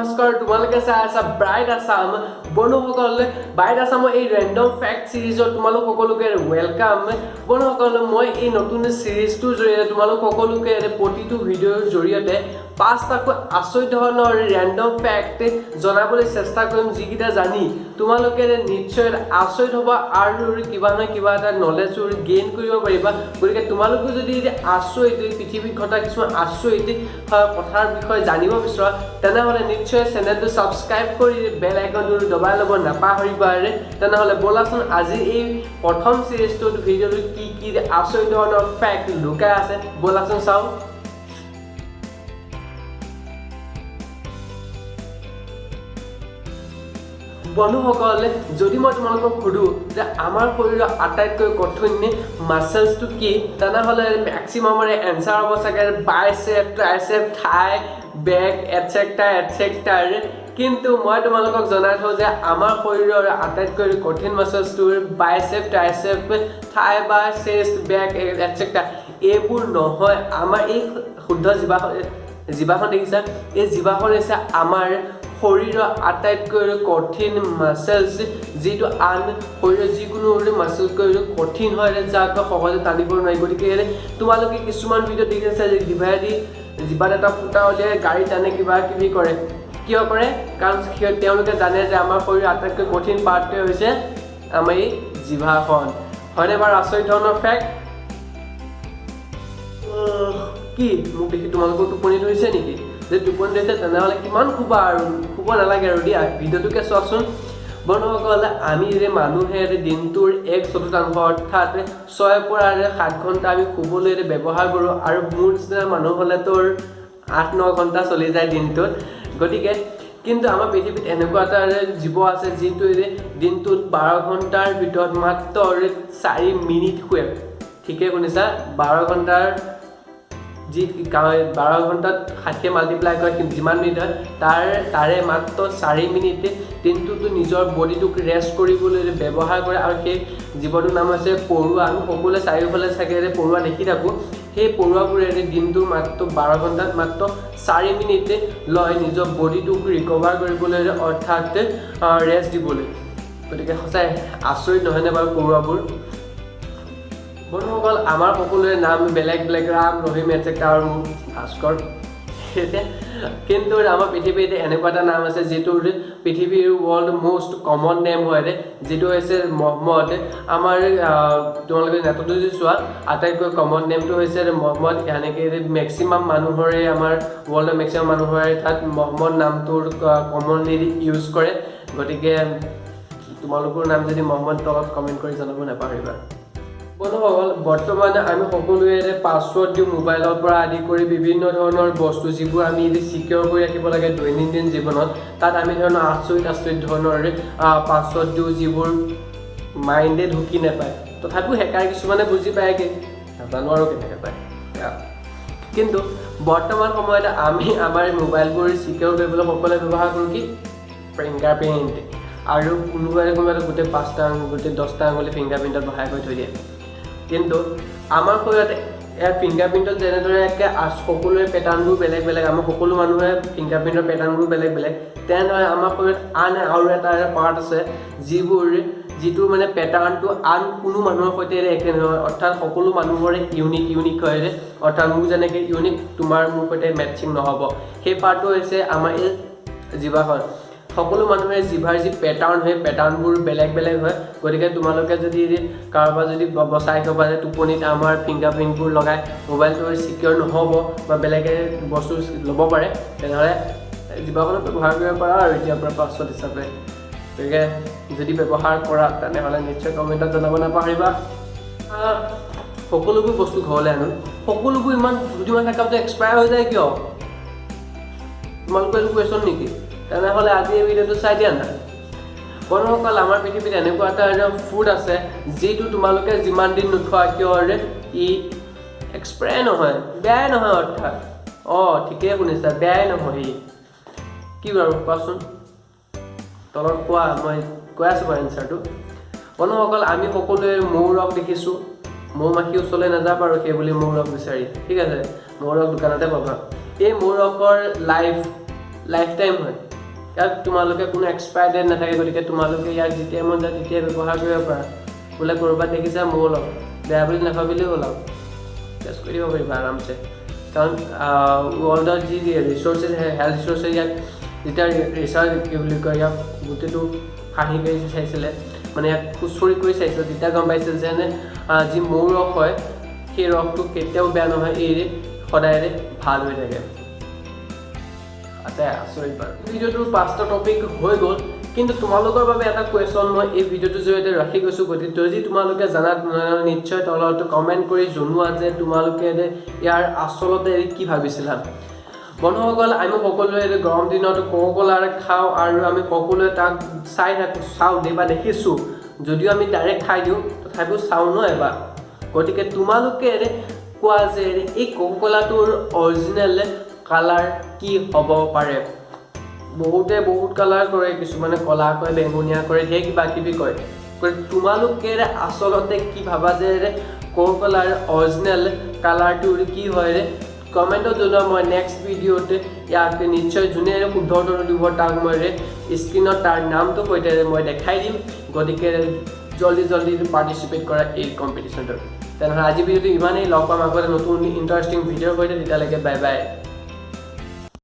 নমস্কাৰ তোমালোকে চাই আছা ব্ৰাইট আছাম বন্ধুসকল ব্ৰাইট আছামৰ এই ৰেণ্ডম ফেক্ট সিৰিজত তোমালোক সকলোকে ওয়েলকাম বন্ধুসকল মই এই নতুন সিৰিজটোৰ জৰিয়তে তোমালোক সকলোকে প্ৰতিটো ভিডিঅ'ৰ জৰিয়তে পাঁচটাকৈ আচৰিত ধৰণৰ ৰেণ্ডম ফেক্ট জনাবলৈ চেষ্টা কৰিম যিকিটা জানি তোমালোকে নিশ্চয় আচৰিত হ'ব আৰু কিবা নহয় কিবা এটা নলেজ গেইন কৰিব পাৰিবা গতিকে তোমালোকে যদি আচৰিত পৃথিৱীত ঘটা কিছুমান আচৰিত কথাৰ বিষয়ে জানিব বিচৰা তেনেহলে নিশ্চয় চেনেলটো সাবস্ক্ৰাইব কৰি বেল আইকনটো দবাই ল'ব নাপাহৰিবা তেনেহলে বলাচোন আজি এই প্ৰথম সিৰিজটোত ভিডিঅ'টো কি আচৰিত ধৰণৰ ফেক্ট লুকাই আছে বলাচোন চাও বন্ধুসকল যদি মই তোমালোকক সুধো যে আমাৰ শৰীৰৰ আটাইতকৈ কঠিন মাসলছটো কি তেনেহলে ম্যাক্সিমামৰে এনসাৰ হ'ব চাগে বাইচেপ ট্ৰাইচেপ থাই বেক এটসেট্ৰা এটসেট্ৰা কিন্তু মই তোমালোকক জনাই থওঁ যে আমাৰ শৰীৰৰ আটাইতকৈ কঠিন মাসলছটো বাইচেপ ট্ৰাইচেপ থাই বা চেষ্ট বেক এটসেট্ৰা এইবোৰ নহয় আমাৰ এই শুদ্ধ জিভাখন দেখিছা এই জিভাখন হৈছে আমাৰ শৰীৰৰ আটাইতকৈ কঠিন মাসলছ যেটো আন শৰীৰৰ যিকোনো মাসলছকৈ কঠিন হয় যাক সহজে টানিব নোৱাৰি গতিকে তোমালোকে কিছুমান ভিডিঅ' দেখিছা যে জিভাত এটা ফুটা উলিয়াই গাড়ী টানে কিবা কিবি কৰে কিয় কৰে কাৰণ তেওঁলোকে জানে যে আমাৰ শৰীৰৰ আটাইতকৈ কঠিন পাৰ্টটো হৈছে আমাৰ এই জিভাখন হয়নে বাৰু আচৰিত ধৰণৰ ফেক্ট কি মোক দেখি তোমালোকৰ টোপনি ধৰিছে নেকি যে টোপনি ধৰিছে তেনেহ'লে কিমান শুবা আৰু শুব নালাগে আৰু দিয়া ভিডিঅ'টোকে চোৱাচোন বন্ধুসকল আমি মানুহে দিনটোৰ 1/4 অৰ্থাৎ 6 পৰা 7 ঘণ্টা আমি শুবলৈ ব্যৱহাৰ কৰোঁ আৰু মোৰ নিচিনা মানুহ হ'লে তোৰ 8-9 ঘণ্টা চলি যায় দিনটোত গতিকে কিন্তু আমাৰ পৃথিৱীত এনেকুৱা এটা জীৱ আছে যিটো দিনটোত 12 ঘণ্টাৰ ভিতৰত মাত্ৰ 4 মিনিট শুৱে ঠিকে শুনিছা 12 ঘণ্টাৰ যি 12 ঘণ্টাত 60 মাল্টিপ্লাই কৰে যিমান মিনিট হয় তাৰে মাত্ৰ 4 মিনিট দিনটোতো নিজৰ বডিটোক ৰেষ্ট কৰিবলৈ ব্যৱহাৰ কৰে আৰু সেই জীৱটোৰ নাম হৈছে পৰুৱা আমি সকলোৱে চাৰিওফালে চাগে পৰুৱা দেখি থাকোঁ সেই পৰুৱাবোৰে দিনটো মাত্ৰ 12 ঘণ্টাত মাত্ৰ 4 মিনিট লয় নিজৰ বডিটোক ৰিকভাৰ কৰিবলৈ অৰ্থাৎ ৰেষ্ট দিবলৈ গতিকে সঁচাই আচৰিত নহয়নে বাৰু পৰুৱাবোৰ বন্ধুসকল আমাৰ সকলোৰে নাম বেলেগ বেলেগ ৰাম ৰহিম এটসেট্ৰা আৰু ভাস্কৰ কিন্তু আমাৰ পৃথিৱীত এনেকুৱা এটা নাম আছে যিটো পৃথিৱীৰ ৱৰ্ল্ড মোষ্ট কমন নেম হয় যিটো হৈছে মহম্মদ আমাৰ তোমালোকে নেটত যদি চোৱা আটাইতকৈ কমন নেমটো হৈছে মহম্মদ এনেকৈ মেক্সিমাম মানুহৰে আমাৰ ৱৰ্ল্ডৰ মেক্সিমাম মানুহৰে তাত মহম্মদ নামটোৰ কমনলি ইউজ কৰে গতিকে তোমালোকৰ নাম যদি মহম্মদ তলত কমেণ্ট কৰি জনাব নাপাহৰিবা বন্ধুসকল বৰ্তমান আমি সকলোৱে পাছৱৰ্ড দিওঁ মোবাইলৰ পৰা আদি কৰি বিভিন্ন ধৰণৰ বস্তু যিবোৰ আমি সিকিউৰ কৰি ৰাখিব লাগে দৈনন্দিন জীৱনত তাত আমি ধৰণৰ আচৰিত ধৰণৰ পাছৱৰ্ড দিওঁ যিবোৰ মাইণ্ডে ঢুকি নাপায় তথাপিও হেকাৰ কিছুমানে বুজি পায় কি নাজানো আৰু কেনেকৈ পায় কিন্তু বৰ্তমান সময়ত আমি আমাৰ মোবাইলবোৰ সিকিউৰ কৰিবলৈ সকলোৱে ব্যৱহাৰ কৰোঁ কি ফিংগাৰপ্ৰিণ্ট আৰু কোনোবাই গোটেই 5টা গোটেই 10টা আঙুলি ফিংগাৰপ্ৰিণ্টত বহাই কৰি থৈ দিয়ে কিন্তু আমাৰ শৰীৰত ফিংগাৰপ্ৰিণ্টত যেনেদৰে সকলোৰে পেটাৰ্ণবোৰ বেলেগ বেলেগ আমাৰ সকলো মানুহে ফিংগাৰপ্ৰিণ্টৰ পেটাৰ্ণবোৰ বেলেগ বেলেগ তেনেদৰে আমাৰ শৰীৰত আন আৰু এটা পাৰ্ট আছে যিটো মানে পেটাৰ্ণটো আন কোনো মানুহৰ সৈতে একে নহয় অৰ্থাৎ সকলো মানুহৰে ইউনিক হয় অৰ্থাৎ মোৰ যেনেকৈ ইউনিক তোমাৰ মোৰ সৈতে মেটচিং নহ'ব সেই পাৰ্টটো হৈছে আমাৰ এই জিভাখন সকলো মানুহে জিভাৰ যি পেটাৰ্ণ হয় পেটাৰ্ণবোৰ বেলেগ বেলেগ হয় গতিকে তোমালোকে যদি কাৰোবাৰ যদি বচাই থবা যে টোপনিত আমাৰ ফিংগাৰপ্ৰিণ্টবোৰ লগাই মোবাইলটো সিকিউৰ নহ'ব বা বেলেগে বস্তু ল'ব পাৰে তেনেহ'লে জিভাখনত ব্যৱহাৰ কৰিব পাৰা আৰু এতিয়াৰ পৰা পাছৱৰ্ড হিচাপে গতিকে যদি ব্যৱহাৰ কৰা তেনেহ'লে নিশ্চয় কমেণ্টত জনাব নাপাহৰিবা সকলোবোৰ বস্তু ঘৰলৈ আনো সকলোবোৰ ইমান দুদিনমান থকাতে এক্সপায়াৰ হৈ যায় কিয় তোমালোকৰ এইটো কুৱেশ্যন নেকি তেনেহ'লে আজি এই ভিডিঅ'টো চাই দিয়া না বন্ধুসকল আমাৰ পৃথিৱীত এনেকুৱা এটা ফুড আছে যিটো তোমালোকে যিমান দিন নোখোৱা কিয় ই এক্সপায়াৰ নহয় বেয়াই নহয় অৰ্থাৎ ঠিকেই শুনিছা বেয়াই নহয় ই কি বাৰু কোৱাচোন তলত কোৱা মই কৈ আছোঁ বাৰু এনচাৰটো বন্ধুসকল আমি সকলোৱে মৌ ৰস দেখিছোঁ মৌ মাখি ওচৰলৈ নাযাবা আৰু সেই বুলি মৌ ৰস বিচাৰি ঠিক আছে মৌ ৰস দোকানতে পাবা এই মৌ ৰসৰ লাইফ টাইম হয় ইয়াত তোমালোকে কোনো এক্সপায়াৰ ডেট নাথাকে, গতিকে তোমালোকে ইয়াক যেতিয়া মন যায় তেতিয়াই ব্যৱহাৰ কৰিব পাৰা। বোলে ক'ৰবাত দেখিছা ময়ো লওঁ, বেয়া বুলি নাভাবিলেও ওলাও, টেষ্ট কৰি দিব পাৰিবা আৰামছে। কাৰণ ৱৰ্ল্ডৰ যি ৰিচোৰ্চেছ হেল্থ ৰিচোৰ্চেছ ইয়াক যেতিয়া ৰিচাৰ্চ কি বুলি কয় ইয়াক গোটেইটো ফাঁহি কৰি চাইছিলে, মানে ইয়াক খুচৰি কৰি চাইছিলে, তেতিয়া গম পাইছিল যে যি মৌ ৰস হয় সেই ৰসটো কেতিয়াও বেয়া নহয়, এই সদায় ভাল হৈ থাকে। আচ্ছা আচৰিত বাৰু। ভিডিঅ'টোৰ 5টা টপিক হৈ গ'ল, কিন্তু তোমালোকৰ বাবে এটা কুৱেশ্যন মই এই ভিডিঅ'টোৰ জৰিয়তে ৰাখি গৈছোঁ। গতিকে যদি তোমালোকে জানা নিশ্চয় তলত কমেণ্ট কৰি জনোৱা যে তোমালোকে ইয়াৰ আচলতে কি ভাবিছিলা। বন্ধুসকল, আমি সকলোৱে গৰম দিনত কোকা-কোলা খাওঁ আৰু আমি সকলোৱে তাক চাওঁ বা দেখিছোঁ, যদিও আমি ডাইৰেক্ট খাই দিওঁ তথাপিও চাওঁ ন এবাৰ। গতিকে তোমালোকে কোৱা যে এই কোকা-কোলাটোৰ অৰিজিনেল কালাৰ কি হ'ব পাৰে। বহুতে বহুত কালাৰ কৰে, কিছুমানে ক'লা কয়, বেঙুনীয়া কৰে, ধেৰ কিবা কিবি কয়। গতিকে তোমালোকে আচলতে কি ভাবা যে কোকা-কোলাৰ অৰিজিনেল কালাৰটো কি হয় কমেণ্টত জনোৱা। মই নেক্সট ভিডিঅ'তে ইয়াক নিশ্চয় যোনে শুদ্ধ উত্তৰ দিব তাক মই স্ক্ৰীণত তাৰ নামটো সৈতে মই দেখাই দিম। গতিকে জলদি পাৰ্টিচিপেট কৰা এই কম্পিটিশ্যনটোত। তেনেহ'লে আজি ভিডিঅ'টো ইমানেই, লগ পাম আগতে নতুন ইণ্টাৰেষ্টিং ভিডিঅ'ৰ সৈতে। তেতিয়ালৈকে বাই বাই।